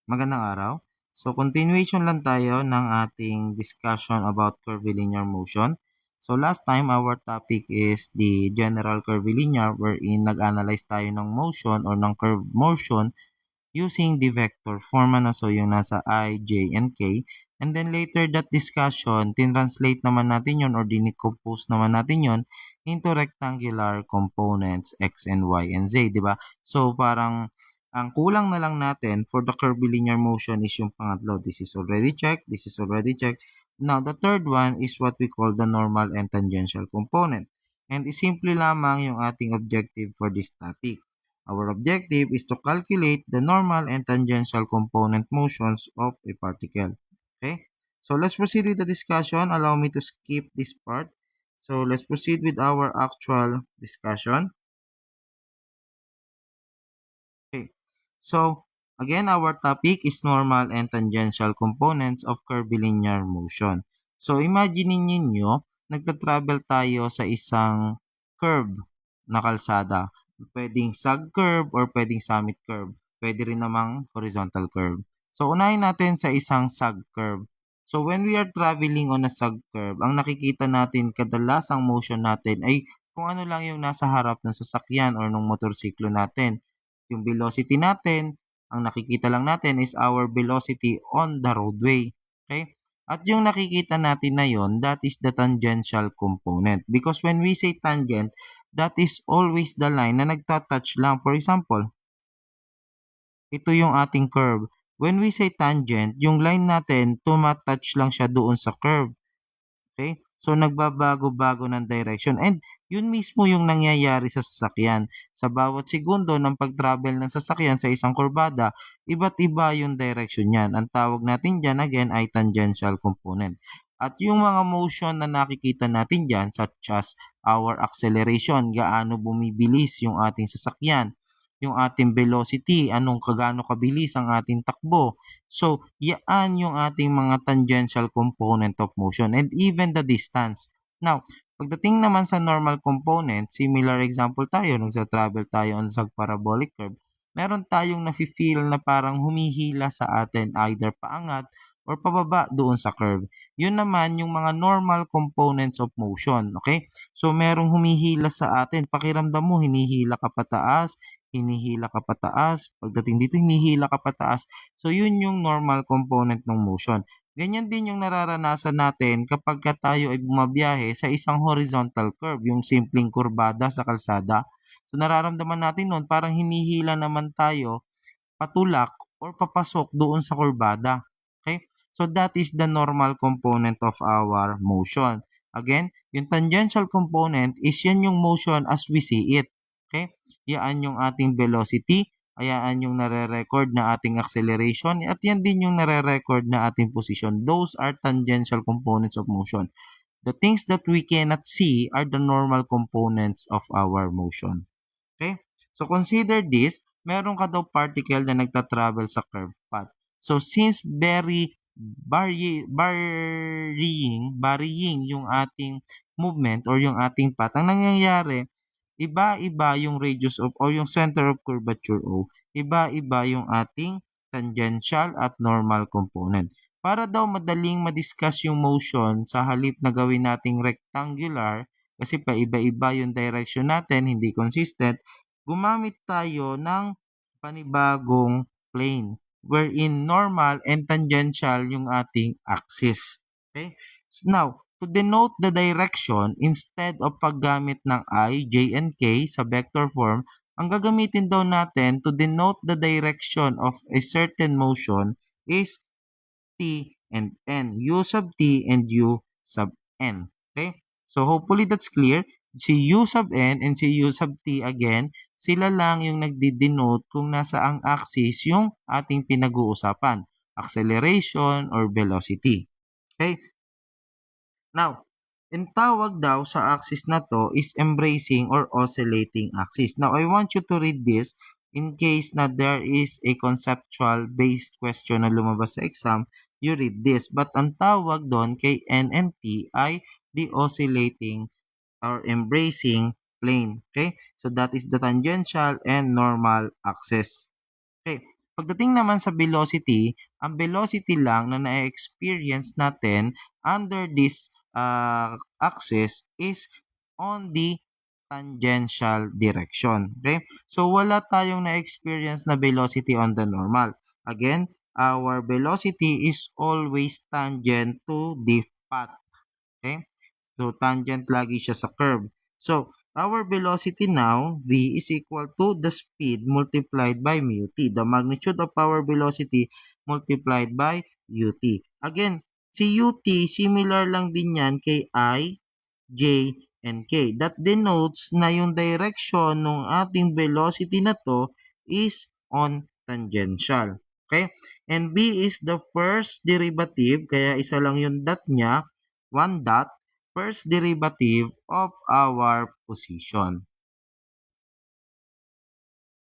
Magandang araw. So, continuation lang tayo ng ating discussion about curvilinear motion. So, last time, our topic is the general curvilinear wherein nag-analyze tayo ng motion or ng curved motion using the vector form so yung nasa I, J, and K. And then later that discussion, tinranslate naman natin yon or dinicompose naman natin yon into rectangular components X and Y and Z, di ba? So parang ang kulang na lang natin for the curvilinear motion is yung pangatlo. This is already checked. This is already checked. Now, the third one is what we call the normal and tangential component. And simple lamang yung ating objective for this topic. Our objective is to calculate the normal and tangential component motions of a particle. Okay? So let's proceed with the discussion. Allow me to skip this part. So let's proceed with our actual discussion. Okay. So again, our topic is normal and tangential components of curvilinear motion. So imagine ninyo, nagta-travel tayo sa isang curve na kalsada. Pwedeng sag curve or pwedeng summit curve. Pwede rin namang horizontal curve. So unahin natin sa isang sag curve. So when we are traveling on a sag curve, ang nakikita natin kadalasang motion natin ay kung ano lang yung nasa harap ng sasakyan or ng motorsiklo natin. Yung velocity natin, ang nakikita lang natin is our velocity on the roadway. Okay? At yung nakikita natin na yon, that is the tangential component. Because when we say tangent, that is always the line na nagtatouch lang. For example, ito yung ating curve. When we say tangent, yung line natin, tumatouch lang siya doon sa curve. Okay? So, nagbabago-bago ng direction. And yun mismo yung nangyayari sa sasakyan. Sa bawat segundo ng pag-travel ng sasakyan sa isang kurbada, iba't iba yung direction niyan. Ang tawag natin dyan, again, ay tangential component. At yung mga motion na nakikita natin dyan, such as our acceleration, gaano bumibilis yung ating sasakyan, yung ating velocity, gaano kabilis ang ating takbo. So, yan yung ating mga tangential component of motion and even the distance. Now, pagdating naman sa normal component, similar example tayo, nagsa-travel tayo on sa parabolic curve, meron tayong nafe-feel na parang humihila sa atin either paangat or pababa doon sa curve. Yun naman yung mga normal components of motion, okay? So, merong humihila sa atin, pakiramdam mo, hinihila ka pataas, hinihila ka pataas, pagdating dito, hinihila ka pataas. So, yun yung normal component ng motion. Ganyan din yung nararanasan natin kapag tayo ay bumabiyahe sa isang horizontal curve, yung simpleng kurbada sa kalsada. So, nararamdaman natin nun, parang hinihila naman tayo patulak or papasok doon sa kurbada. Okay? So, that is the normal component of our motion. Again, yung tangential component is yan yung motion as we see it. Okay? Yan yung ating velocity, ayan yung nare-record na ating acceleration, at yan din yung nare-record na ating position. Those are tangential components of motion. The things that we cannot see are the normal components of our motion. Okay? So, consider this, meron ka daw particle na nagta-travel sa curved path. So, since varying yung ating movement or yung ating path, ang nangyayari, iba-iba yung radius of o yung center of curvature O, iba-iba yung ating tangential at normal component. Para daw madaling ma-discuss yung motion sa halip na gawin nating rectangular, kasi pa iba-iba yung direction natin, hindi consistent, gumamit tayo ng panibagong plane wherein normal and tangential yung ating axis. Okay? Now, to denote the direction, instead of paggamit ng I, J, and K sa vector form, ang gagamitin daw natin to denote the direction of a certain motion is T and N. U sub T and U sub N. Okay? So, hopefully that's clear. Si U sub N and si U sub T again, sila lang yung nagdi-denote kung nasa ang axis yung ating pinag-uusapan. Acceleration or velocity. Okay? Now, ang tawag daw sa axis na to is embracing or oscillating axis. Now, I want you to read this in case na there is a conceptual based question na lumabas sa exam, you read this. But ang tawag doon kay N and T ay the oscillating or embracing plane. Okay? So, that is the tangential and normal axis. Okay. Pagdating naman sa velocity, ang velocity lang na na-experience natin under this axis is on the tangential direction. Okay? So, wala tayong na-experience na velocity on the normal. Again, our velocity is always tangent to the path. Okay? So, tangent lagi siya sa curve. So, our velocity now, V is equal to the speed multiplied by mu t. The magnitude of our velocity multiplied by ut. Again, si ut, similar lang din yan kay I, J, and K. That denotes na yung direction ng ating velocity na to is on tangential. Okay? And B is the first derivative, kaya isa lang yung dot niya, one dot, first derivative of our position.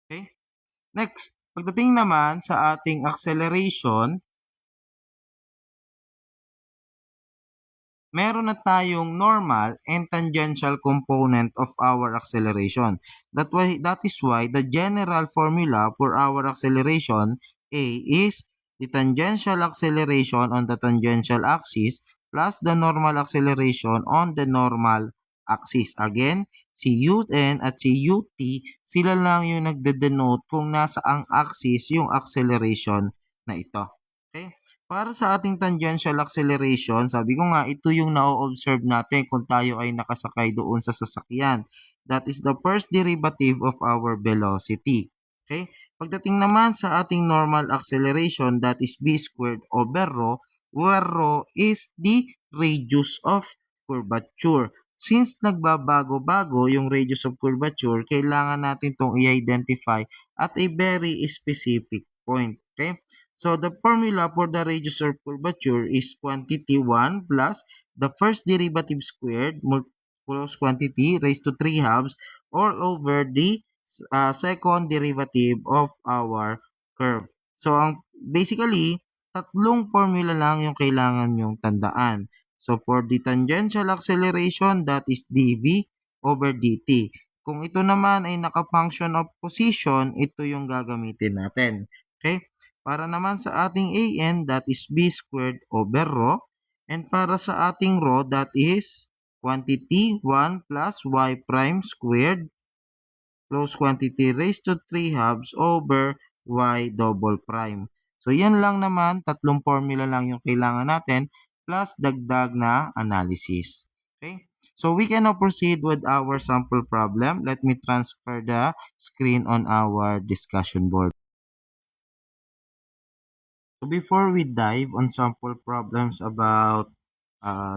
Okay? Next, pagdating naman sa ating acceleration, meron na tayong normal and tangential component of our acceleration. That is why the general formula for our acceleration A is the tangential acceleration on the tangential axis plus the normal acceleration on the normal axis. Again, si UN at si UT, sila lang yung nagde-denote kung nasa ang axis yung acceleration na ito. Okay? Para sa ating tangential acceleration, sabi ko nga, ito yung na-observe natin kung tayo ay nakasakay doon sa sasakyan. That is the first derivative of our velocity. Okay? Pagdating naman sa ating normal acceleration, that is v squared over rho, where rho is the radius of curvature. Since nagbabago-bago yung radius of curvature, kailangan natin itong i-identify at a very specific point. Okay? So, the formula for the radius of curvature is quantity 1 plus the first derivative squared plus quantity raised to 3 halves all over the second derivative of our curve. So, basically, tatlong formula lang yung kailangan yung tandaan. So, for the tangential acceleration, that is dv over dt. Kung ito naman ay naka-function of position, ito yung gagamitin natin. Okay? Para naman sa ating an, that is b squared over rho. And para sa ating rho, that is quantity 1 plus y prime squared plus quantity raised to 3 halves over y double prime. So, yan lang naman, tatlong formula lang yung kailangan natin plus dagdag na analysis. Okay? So, we can now proceed with our sample problem. Let me transfer the screen on our discussion board. So before we dive on sample problems about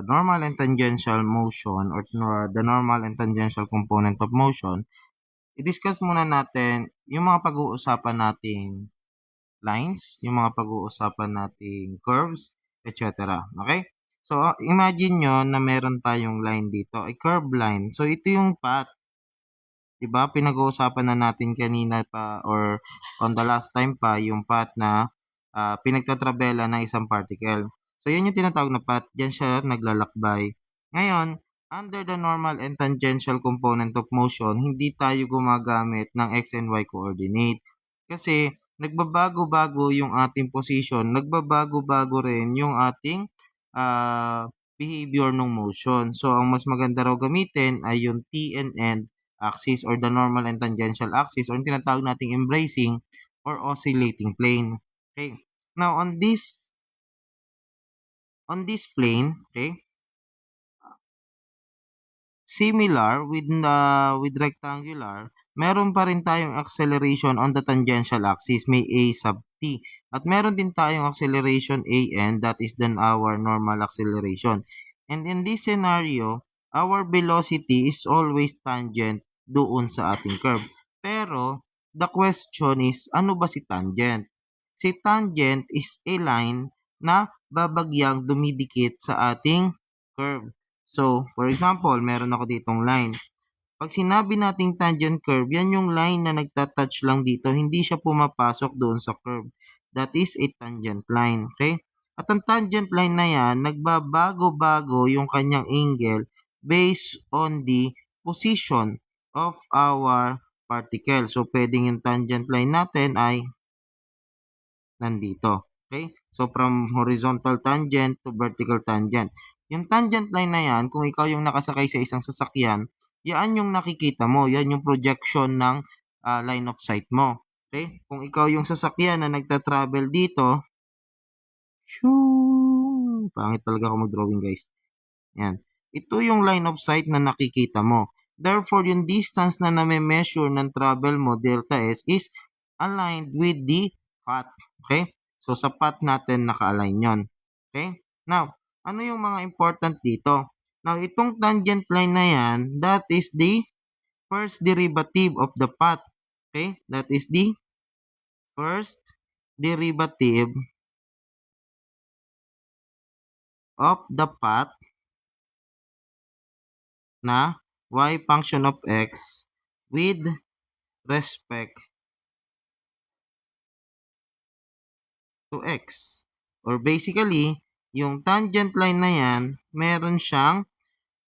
normal and tangential motion or the normal and tangential component of motion, i-discuss muna natin yung mga pag-uusapan nating lines, yung mga pag-uusapan nating curves, etc. Okay? So, imagine nyo na meron tayong line dito, a curved line. So, ito yung path. Diba? Pinag-uusapan na natin kanina pa or on the last time pa yung path na pinagtatrabela ng isang particle. So, yun yung tinatawag na path. Diyan siya naglalakbay. Ngayon, under the normal and tangential component of motion, hindi tayo gumagamit ng x and y coordinate. Kasi, nagbabago-bago yung ating position, nagbabago-bago rin yung ating behavior ng motion. So, ang mas maganda raw gamitin ay yung t and n axis or the normal and tangential axis or yung tinatawag nating embracing or oscillating plane. Okay. Now on this plane, okay, similar with rectangular, meron pa rin tayong acceleration on the tangential axis, may a sub t. At meron din tayong acceleration an, that is then our normal acceleration. And in this scenario, our velocity is always tangent doon sa ating curve. Pero, the question is, ano ba si tangent? Si tangent is a line na babagyang dumidikit sa ating curve. So, for example, meron ako ditong line. Pag sinabi nating tangent curve, yan yung line na nagtatouch lang dito, hindi siya pumapasok doon sa curve. That is a tangent line, okay? At ang tangent line na yan, nagbabago-bago yung kanyang angle based on the position of our particle. So, pwedeng yung tangent line natin ay nandito. Okay? So, from horizontal tangent to vertical tangent. Yung tangent line na yan, kung ikaw yung nakasakay sa isang sasakyan, yan yung nakikita mo. Yan yung projection ng line of sight mo. Okay? Kung ikaw yung sasakyan na nagta-travel dito, shoo, pangit talaga ako mag-drawing guys. Yan. Ito yung line of sight na nakikita mo. Therefore, yung distance na name-measure ng travel mo, delta S, is aligned with the path. Okay? So, sa path natin naka-align yon. Okay? Now, ano yung mga important dito? Now, itong tangent line na yan, that is the first derivative of the path. Okay? That is the first derivative of the path na y function of x with respect to x. Or basically, yung tangent line na yan, meron siyang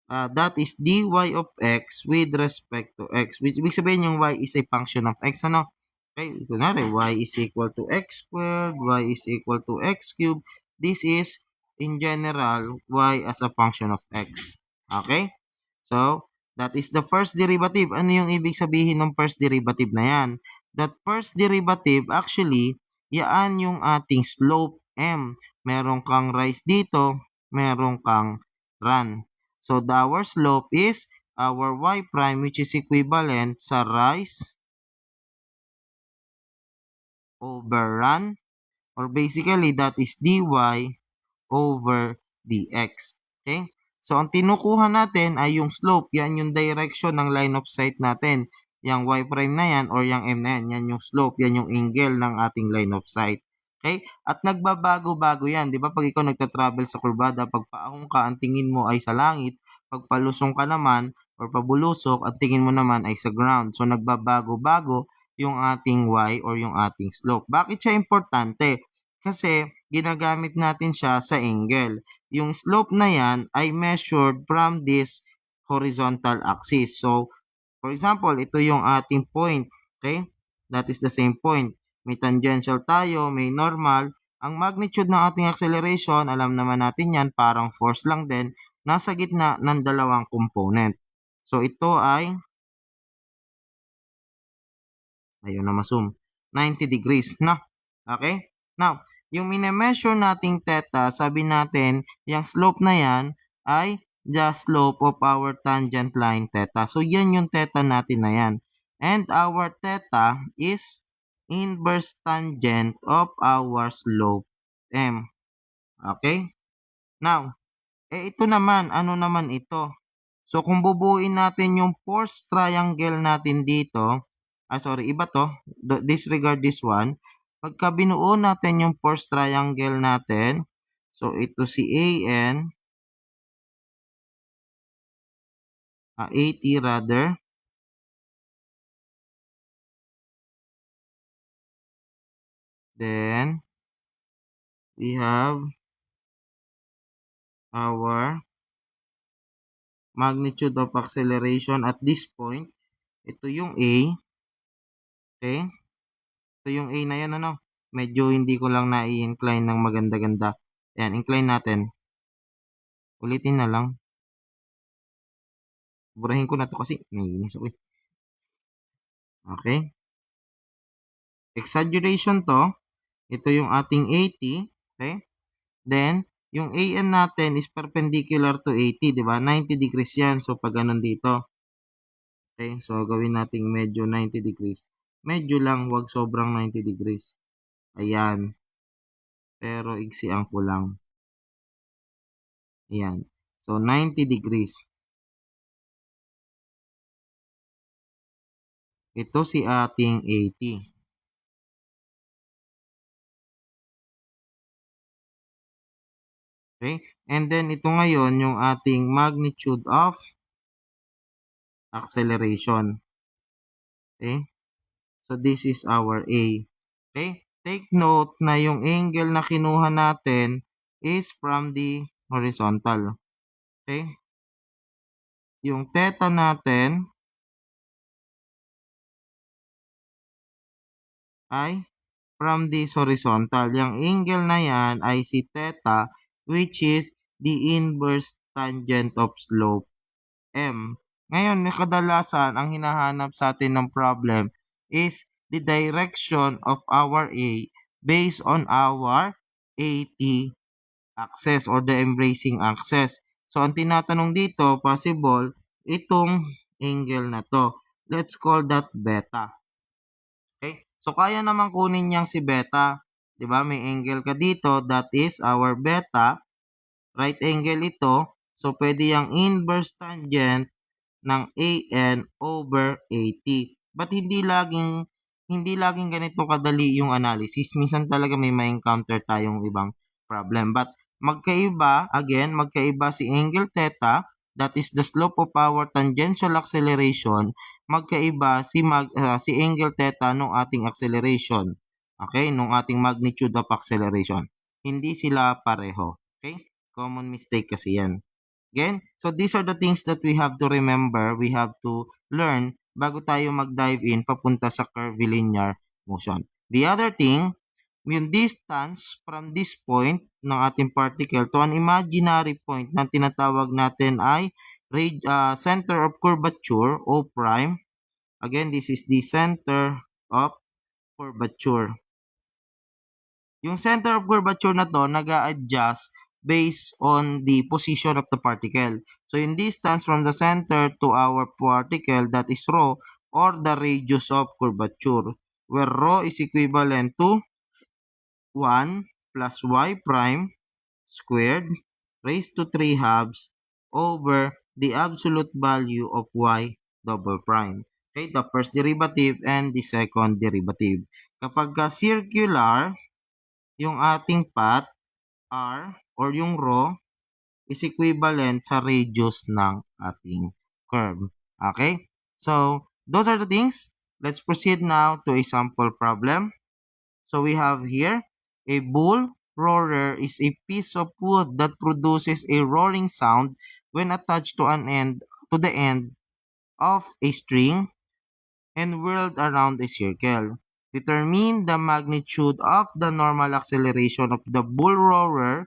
that is dy of x with respect to x. Which ibig sabihin yung y is a function of x. Ano? Okay, kunwari, y is equal to x squared, y is equal to x cubed. This is, in general, y as a function of x. Okay? So, that is the first derivative. Ano yung ibig sabihin ng first derivative na yan? That first derivative, actually, yaan yung ating slope m. Meron kang rise dito, meron kang run. So, our slope is our y prime which is equivalent sa rise over run, or basically that is dy over dx. Okay? So, ang tinukuha natin ay yung slope. Yan yung direction ng line of sight natin. Yung y prime na yan or yung m na yan. Yan yung slope. Yan yung angle ng ating line of sight. Okay? At nagbabago-bago yan. Di ba? Pag ikaw nagta-travel sa kurbada, pag paahong ka, ang tingin mo ay sa langit. Pag palusong ka naman or pabulusok, ang tingin mo naman ay sa ground. So, nagbabago-bago yung ating y or yung ating slope. Bakit siya importante? Kasi ginagamit natin siya sa angle. Yung slope na yan ay measured from this horizontal axis. So, for example, ito yung ating point. Okay? That is the same point. May tangential tayo, may normal. Ang magnitude ng ating acceleration, alam naman natin yan, parang force lang din, nasa gitna ng dalawang component. So, ito ay, ayun na ma-zoom, 90 degrees. No? Okay? Now, yung mine-measure nating theta, sabi natin, yung slope na yan ay the slope of our tangent line theta. So, yan yung theta natin na yan. And our theta is inverse tangent of our slope m. Okay? Now, ito naman, ano naman ito? So, kung bubuuin natin yung force triangle natin dito, sorry, iba to, disregard this one. Pagka binuo natin yung force triangle natin, so ito si AN, AT rather, then we have our magnitude of acceleration at this point. Ito yung A, okay? Ito yung A na yan, ano? Medyo hindi ko lang na-incline ng maganda-ganda. Ayan, incline natin. Ulitin na lang. Burahin ko na to kasi naiinis ako eh. Okay? Exaggeration to. Ito yung ating 80. Okay? Then, yung AN natin is perpendicular to 80, di ba? 90 degrees yan. So, pag ganun dito. Okay? So, gawin nating medyo 90 degrees. Medyo lang, wag sobrang 90 degrees. Ayan. Pero, igsian ko lang. Ayan. So, 90 degrees. Ito si ating 80. Okay? And then, ito ngayon, yung ating magnitude of acceleration. Okay? So, this is our A. Okay? Take note na yung angle na kinuha natin is from the horizontal. Okay? Yung theta natin ay from this horizontal. Yung angle na yan ay si theta, which is the inverse tangent of slope M. Ngayon, kadalasan ang hinahanap sa atin ng problem is the direction of our A based on our AT axis or the embracing axis. So, ang tinatanong dito, possible, itong angle na to. Let's call that beta. Okay? So, kaya naman kunin niyang si beta. 'Di ba? May angle ka dito, that is our beta. Right angle ito. So, pwede yung inverse tangent ng AN over AT. But hindi laging ganito kadali yung analysis. Minsan talaga may ma-encounter tayong ibang problem. But magkaiba si angle theta, that is the slope of our tangential acceleration, magkaiba si angle theta nung ating acceleration. Okay, nung ating magnitude of acceleration. Hindi sila pareho. Okay? Common mistake kasi yan. Again, so these are the things that we have to remember, we have to learn bago tayo mag-dive in papunta sa curvilinear motion. The other thing, yung distance from this point ng ating particle to an imaginary point na tinatawag natin ay center of curvature O prime. Again, this is the center of curvature. Yung center of curvature na to nag-a-adjust based on the position of the particle. So, yung distance from the center to our particle, that is rho, or the radius of curvature, where rho is equivalent to 1 plus y prime squared raised to 3 halves over the absolute value of y double prime. Okay, the first derivative and the second derivative. Kapag circular, yung ating path R or yung rho is equivalent sa radius ng ating curve. Okay? So, those are the things. Let's proceed now to a sample problem. So, we have here a bull roarer is a piece of wood that produces a roaring sound when attached to the end of a string and whirled around a circle. Determine the magnitude of the normal acceleration of the bull roarer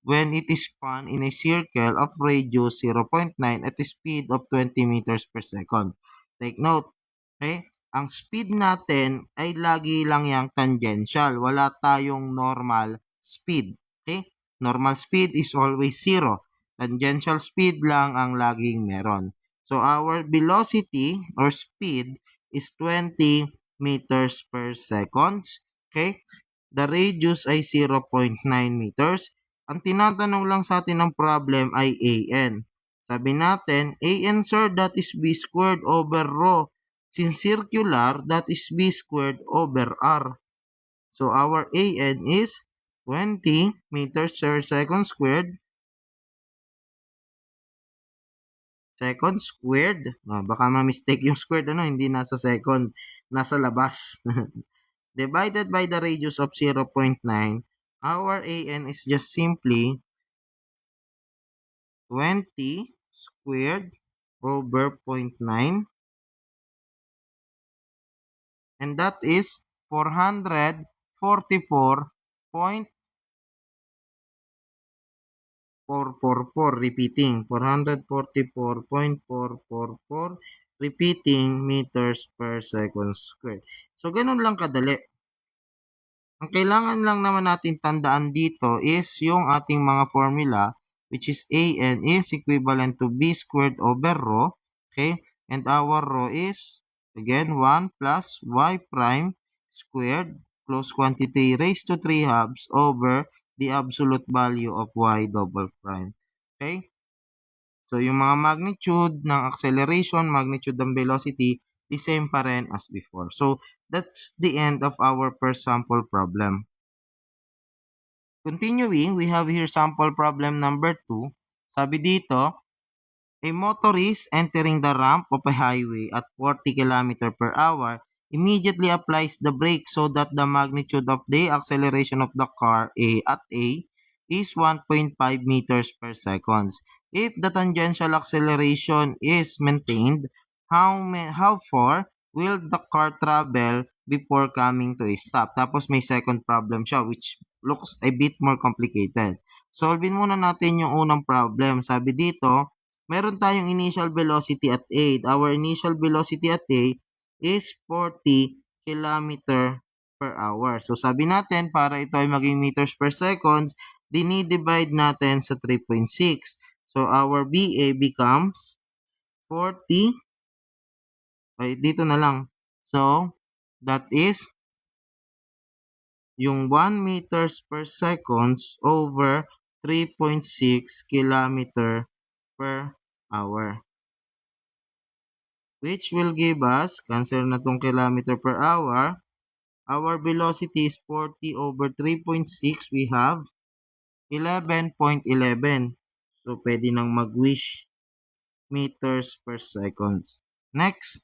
when it is spun in a circle of radius 0.9 at a speed of 20 meters per second. Take note, okay? Ang speed natin ay lagi lang yung tangential. Wala tayong normal speed. Okay? Normal speed is always 0. Tangential speed lang ang laging meron. So, our velocity or speed is 20 meters per second. Okay? The radius ay 0.9 meters. Ang tinatanong lang sa atin ng problem ay AN. Sabi natin, AN sir, that is B squared over rho. Since circular, that is B squared over R. So, our AN is 20 meters per second squared. Second squared. Baka ma-mistake yung squared, hindi nasa second, nasa labas. Divided by the radius of 0.9, our AN is just simply 20 squared over 0.9, and that is 444.444, repeating 444.444 repeating meters per second squared. So, ganun lang kadali. Ang kailangan lang naman natin tandaan dito is yung ating mga formula, which is AN is equivalent to B squared over rho. Okay? And our rho is, again, 1 plus y prime squared close quantity raised to 3 halves over the absolute value of y double prime. Okay? So, yung mga magnitude ng acceleration, magnitude ng velocity, the same pa rin as before. So, that's the end of our first sample problem. Continuing, we have here sample problem number 2. Sabi dito, a motorist entering the ramp of a highway at 40 km per hour immediately applies the brake so that the magnitude of the acceleration of the car at A is 1.5 meters per second. If the tangential acceleration is maintained, how far will the car travel before coming to a stop. Tapos may second problem siya which looks a bit more complicated. Solvin muna natin yung unang problem. Sabi dito, meron tayong initial velocity at A. Our initial velocity at A is 40 km per hour. So sabi natin, para ito ay maging meters per second, dinidivide natin sa 3.6. So our BA becomes 40, ay dito na lang. So that is yung 1 meters per seconds over 3.6 kilometer per hour. Which will give us, cancel na tong kilometer per hour, our velocity is 40 over 3.6. We have 11.11. So, pwede nang mag-wish meters per seconds. Next,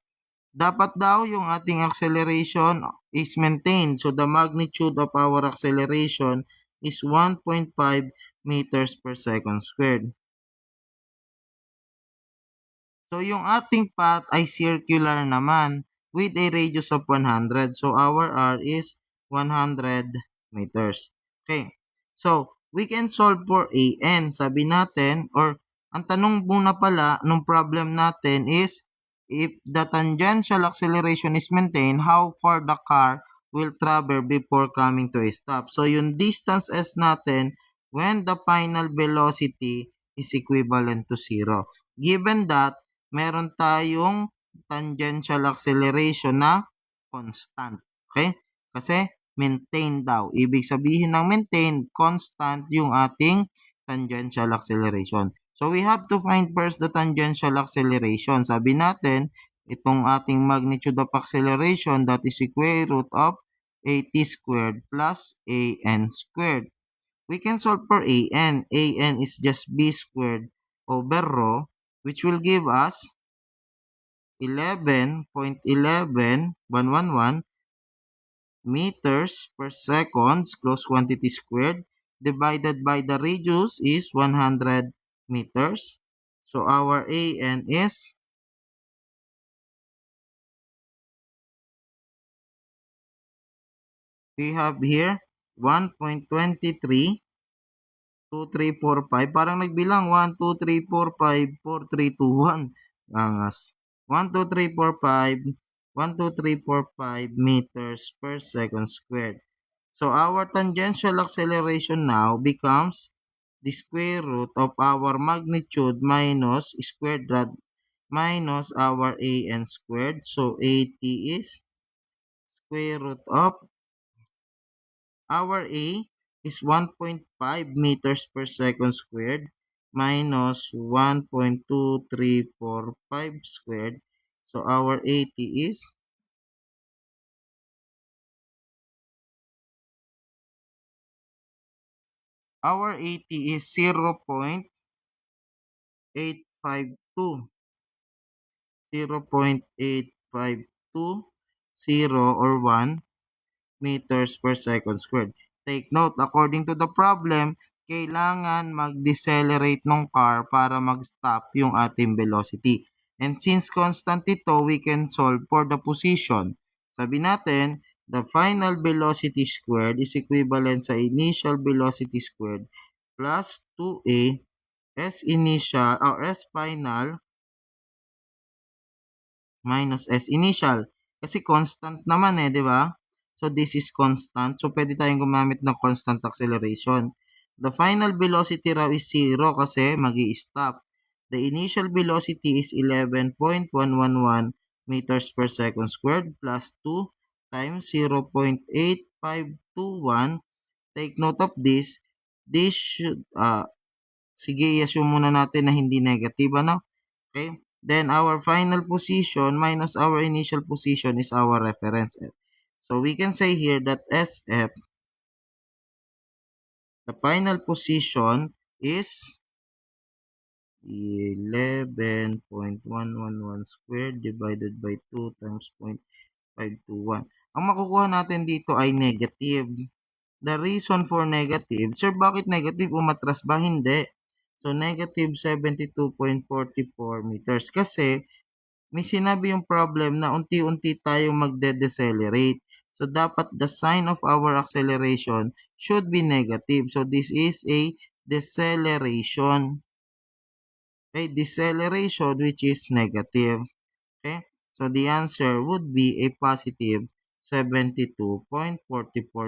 dapat daw yung ating acceleration is maintained. So, the magnitude of our acceleration is 1.5 meters per second squared. So, yung ating path ay circular naman with a radius of 100. So, our R is 100 meters. Okay. So, we can solve for AN. Sabi natin, or ang tanong muna pala nung problem natin is, if the tangential acceleration is maintained, how far the car will travel before coming to a stop. So, yung distance S natin when the final velocity is equivalent to 0. Given that, meron tayong tangential acceleration na constant. Okay? Kasi maintain daw. Ibig sabihin ng maintain, constant yung ating tangential acceleration. So we have to find first the tangential acceleration. Sabi natin, itong ating magnitude of acceleration, that is square root of at squared plus an squared. We can solve for an. An is just b squared over rho, which will give us 11.111 meters per second, close quantity squared, divided by the radius is 100 meters. So our AN is, we have here 1.23 2, 3, 4, 5. Parang nagbilang 1, 2, 3, 4, 5, 4, 3, 2, 1. Angas. 1, 2, 3, 4, 5. 1, 2, 3, 4, 5 meters per second squared. So our tangential acceleration now becomes the square root of our magnitude minus squared rad minus our an squared. So 80 is square root of our A is 1.5 meters per second squared minus 1.2345 squared. So our 80 is, our 80 is 0.852. 0.8520 or 1 meters per second squared. Take note, according to the problem, kailangan mag-decelerate ng car para mag-stop yung ating velocity. And since constant ito, we can solve for the position. Sabi natin, the final velocity squared is equivalent sa initial velocity squared plus 2a s initial or s final minus S initial. Kasi constant naman di ba? So, this is constant. So, pwede tayong gumamit ng constant acceleration. The final velocity raw is 0 kasi mag-i-stop. The initial velocity is 11.111 meters per second squared plus 2 times 0.8521. Take note of this. This should, sige, i-assume muna natin na hindi negative, ano? Okay? Then our final position minus our initial position is our reference. So we can say here that SF, the final position is 11.111 squared divided by 2 times 0.521. Ang makukuha natin dito ay negative. The reason for negative, sir, bakit negative? Umatras ba? Hindi. So, negative 72.44 meters. Kasi, may sinabi yung problem na unti-unti tayong magde-decelerate. So, dapat the sign of our acceleration should be negative. So, this is a deceleration. A deceleration which is negative. Okay? So, the answer would be a positive 72.44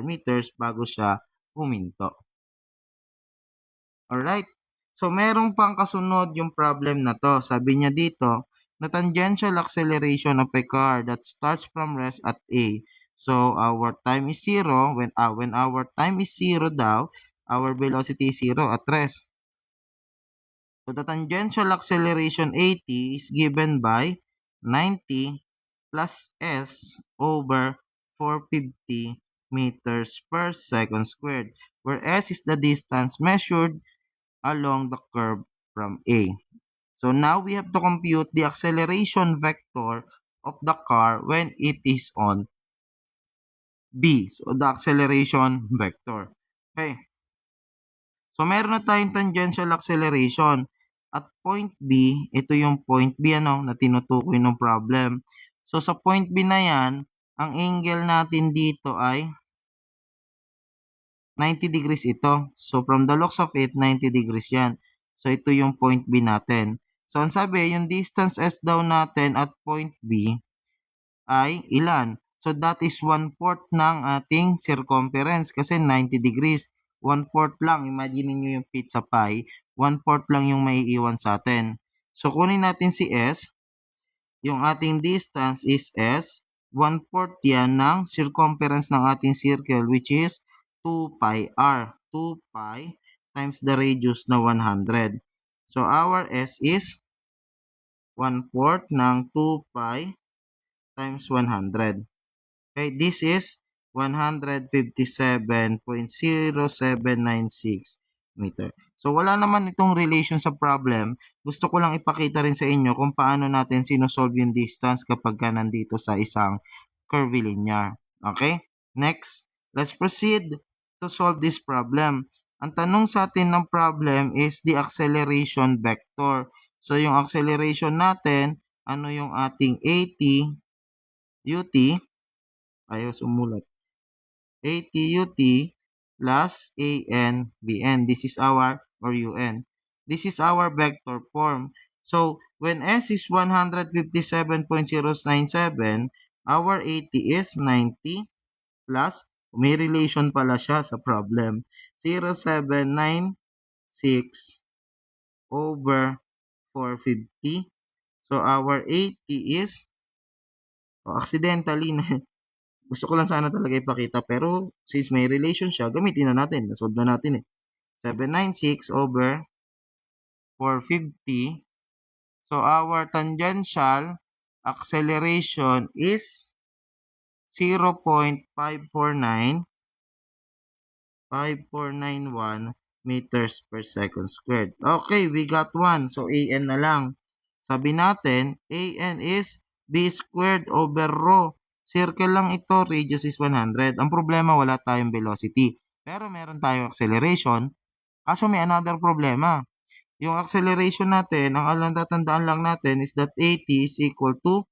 meters bago siya huminto. Alright? So, merong pang kasunod yung problem na to. Sabi niya dito, the tangential acceleration of a car that starts from rest at A. So, our time is 0. When our time is 0 daw, our velocity is 0 at rest. So, the tangential acceleration AT is given by 90 plus S over 450 meters per second squared, where S is the distance measured along the curve from A. So now we have to compute the acceleration vector of the car when it is on B. So the acceleration vector. Okay. So meron na tayong tangential acceleration. At point B, ito yung point B na tinutukoy ng problem. So sa point B na yan, ang angle natin dito ay 90 degrees ito. So from the looks of it, 90 degrees yan. So ito yung point B natin. So ang sabi, yung distance S daw natin at point B ay ilan? So that is 1/4 ng ating circumference kasi 90 degrees. 1/4 lang. Imagine niyo yung pizza pie. 1/4 lang yung maiiwan sa atin. So kunin natin si S. Yung ating distance is S. 1/4 yan ng circumference ng ating circle which is 2 pi r. 2 pi times the radius na 100. So our S is 1/4 ng 2 pi times 100. Okay, this is 157.0796 meter. So, wala naman itong relation sa problem. Gusto ko lang ipakita rin sa inyo kung paano natin sinusolve yung distance kapag ka nandito sa isang curvilinear. Okay? Next, let's proceed to solve this problem. Ang tanong sa atin ng problem is the acceleration vector. So, yung acceleration natin, ano yung ating AT, UT, ayaw sumulat. ATUT plus ANBN. This is our, or UN. This is our vector form. So, when S is 157.097, our AT is 90 plus, may relation pala siya sa problem, 0796 over 450. So, our AT is, accidentally, gusto ko lang sana talaga ipakita pero since may relation siya, gamitin na natin. Nasolve na natin eh. 796 over 450. So our tangential acceleration is 0.5491 meters per second squared. Okay, we got one. So AN na lang. Sabi natin, AN is B squared over rho. Circle lang ito, radius is 100. Ang problema, wala tayong velocity. Pero meron tayong acceleration. Kaso may another problema. Yung acceleration natin, ang alam tatandaan lang natin is that AT is equal to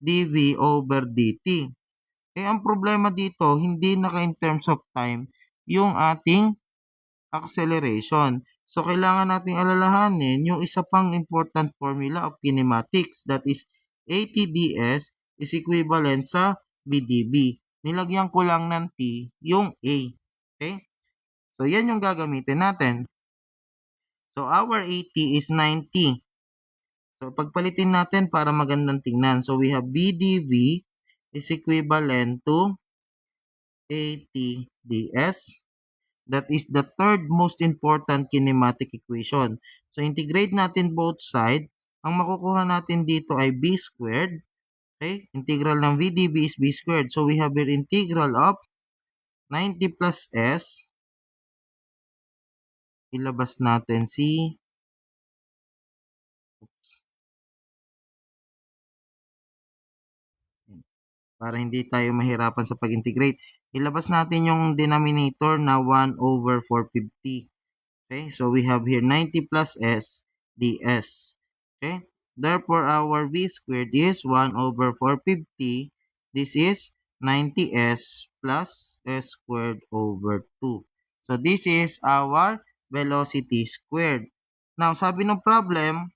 dV over dt. Eh, ang problema dito, hindi naka in terms of time yung ating acceleration. So, kailangan nating alalahanin yung isa pang important formula of kinematics, that is ATDS is equivalent sa BDB. Nilagyan ko lang ng T yung A. Okay? So, yan yung gagamitin natin. So, our AT is 90. So, pagpalitin natin para magandang tingnan. So, we have BDV is equivalent to ATDS. That is the third most important kinematic equation. So, integrate natin both side. Ang makukuha natin dito ay b squared. Okay? Integral ng VDB is b squared. So, we have here integral of 90 plus S. Ilabas natin si... Oops. Para hindi tayo mahirapan sa pag-integrate. Ilabas natin yung denominator na 1 over 450. Okay, so we have here 90 plus S ds. Okay, therefore our V squared is 1 over 450. This is 90s plus s squared over 2. So this is our velocity squared. Now, sabi ng problem,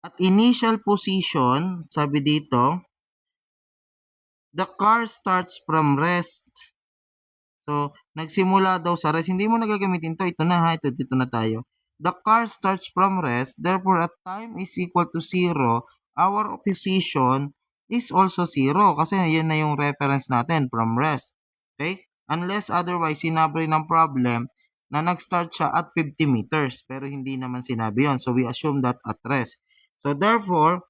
at initial position, sabi dito, the car starts from rest. So, nagsimula daw sa rest. Hindi mo na gagamitin to. Ito na ha. Dito na tayo. The car starts from rest. Therefore, at time is equal to 0, our position is also 0. Kasi yan na yung reference natin from rest. Okay? Unless otherwise, sinabi ng problem na nag-start siya at 50 meters. Pero hindi naman sinabi yon. So, we assume that at rest. So, therefore,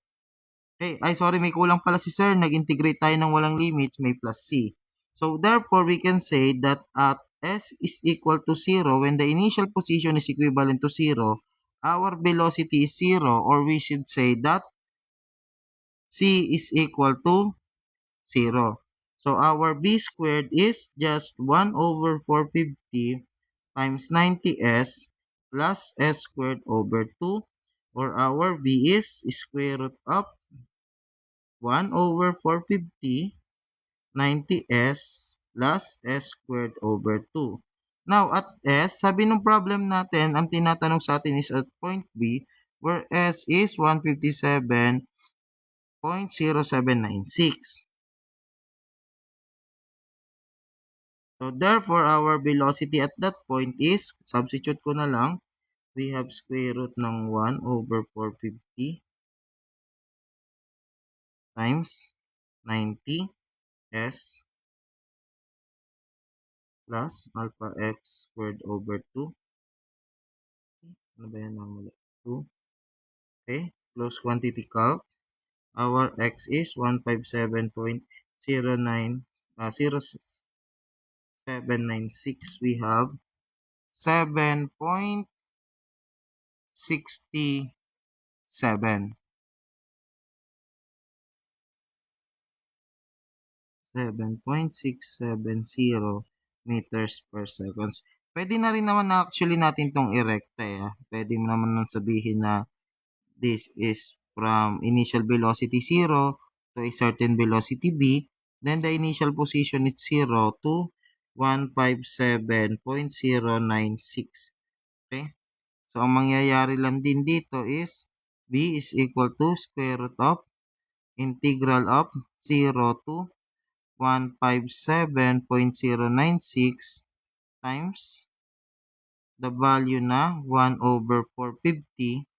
sorry, may kulang pala si sir. Nag-integrate tayo ng walang limits, may plus c. So, therefore, we can say that at s is equal to 0, when the initial position is equivalent to 0, our velocity is 0, or we should say that c is equal to 0. So, our b squared is just 1 over 450 times 90s plus s squared over 2, or our b is square root of 1 over 450 90s plus s squared over 2. Now, at s, sabi ng problem natin, ang tinatanong sa atin is at point B, where s is 157.0796. So, therefore, our velocity at that point is, substitute ko na lang, we have square root ng 1 over 450 times 90 s plus alpha x squared over 2. Ano ba yan? 2. Okay, close quantity calc. Our x is 157.0796. We have 7.67. 7.670 meters per seconds. Pwede na rin naman na actually natin tong irekta Pwede mo naman nang sabihin na this is from initial velocity 0 to a certain velocity b. Then the initial position is 0 to 157.096. Okay? So, ang mangyayari lang din dito is b is equal to square root of integral of 0 to 157.096 times the value na 1 over 450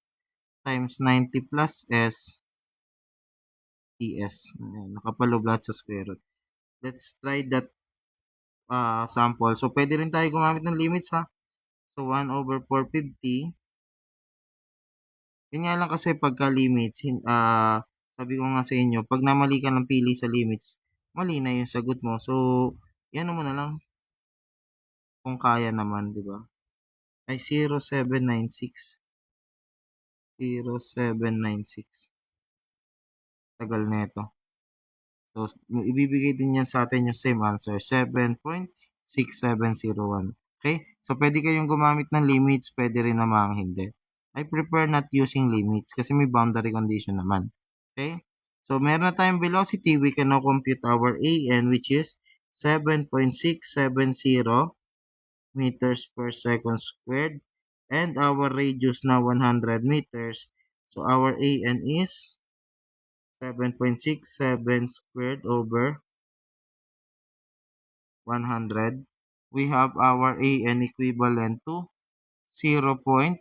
times 90 plus s ts. Nakapalog lahat sa square root. Let's try that sample. So, pwede rin tayo gumamit ng limits ha. So, 1 over 450. Yun nga lang kasi pagka limits, sabi ko nga sa inyo, pag namali ka ng pili sa limits, mali na yung sagot mo. So, yan mo na lang kung kaya naman, di ba? Ay, 0796. 0796. Tagal nito. So, ibibigay din yan sa atin yung same answer, 7.6701. Okay? So, pwede kayong gumamit ng limits, pwede rin namang hindi. I prefer not using limits kasi may boundary condition naman. Okay? So, meron na tayong velocity. We can now compute our AN, which is 7.670 meters per second squared. And our radius na 100 meters. So, our AN is 7.67 squared over 100. We have our AN equivalent to 0.5888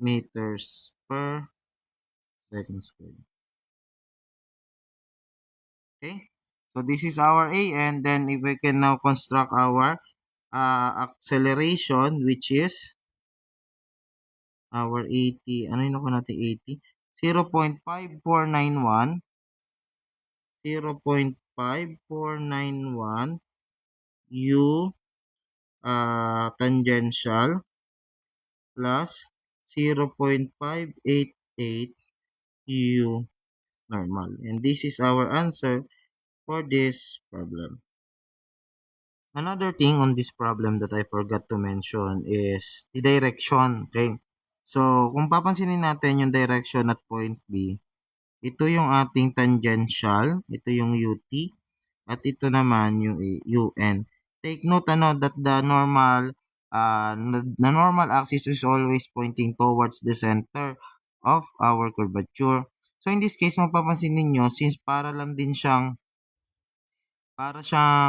meters per second squared. Okay? So, this is our AN. Then, if we can now construct our acceleration, which is our 80, ano yun ako natin 80? 0.5491 0.5491 u tangential plus 0.588 u normal. And this is our answer for this problem. Another thing on this problem that I forgot to mention is the direction, okay? So, kung papansinin natin yung direction at point B, ito yung ating tangential, ito yung UT, at ito naman yung UN. Take note that the normal axis is always pointing towards the center of our curvature. So in this case, mapapansin ninyo, since para siyang,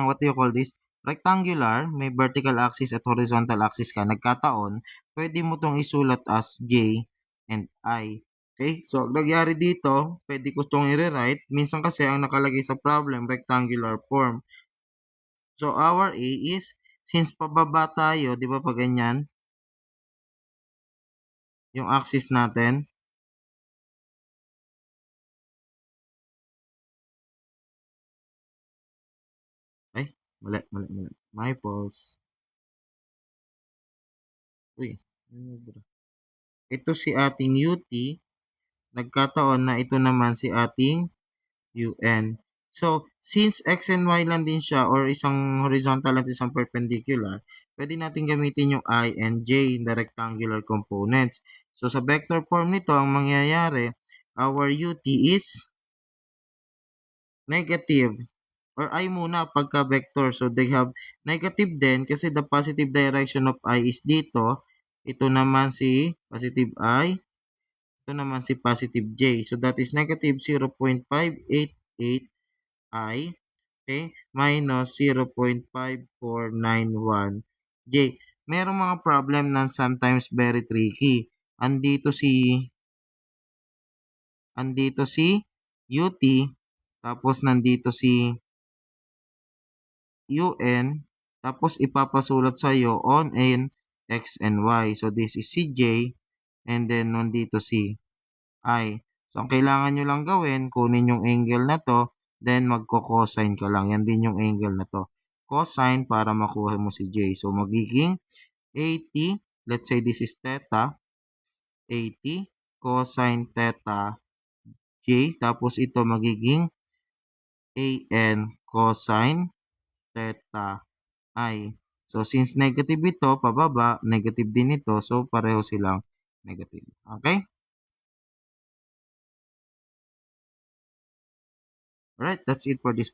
what do you call this? Rectangular, may vertical axis at horizontal axis ka, nagkataon, pwede mo tong isulat as J and I. Okay, so ang nangyari dito, pwede ko itong i-rewrite. Minsan kasi ang nakalagay sa problem, rectangular form. So our A is, since pababa tayo, di ba pag ganyan, yung axis natin, ay, mali. My pulse. Uy, ano ba? Ito si ating UT, nagkataon na ito naman si ating UN. So, since X and Y lang din siya or isang horizontal at isang perpendicular, pwede natin gamitin yung I and J, the rectangular components. So, sa vector form nito, ang mangyayari, our UT is negative or I muna pagka vector. So, they have negative din kasi the positive direction of I is dito. Ito naman si positive I. Ito naman si positive J. So, that is negative 0.588 I, okay, minus 0.5491 J. Merong mga problem na sometimes very tricky. Andito si UT, tapos nandito si UN, tapos ipapasulat sa iyo on N, X, and Y. So, this is si J, and then nandito si I. So, ang kailangan nyo lang gawin, kunin yung angle na to, then magko-cosine ka lang. Yan din yung angle na to. Cosine para makuha mo si J. So, magiging 80, let's say this is theta, 80 cosine theta J, tapos ito magiging AN cosine theta I. So, since negative ito, pababa, negative din ito, so pareho silang negative. Okay? Alright, that's it for this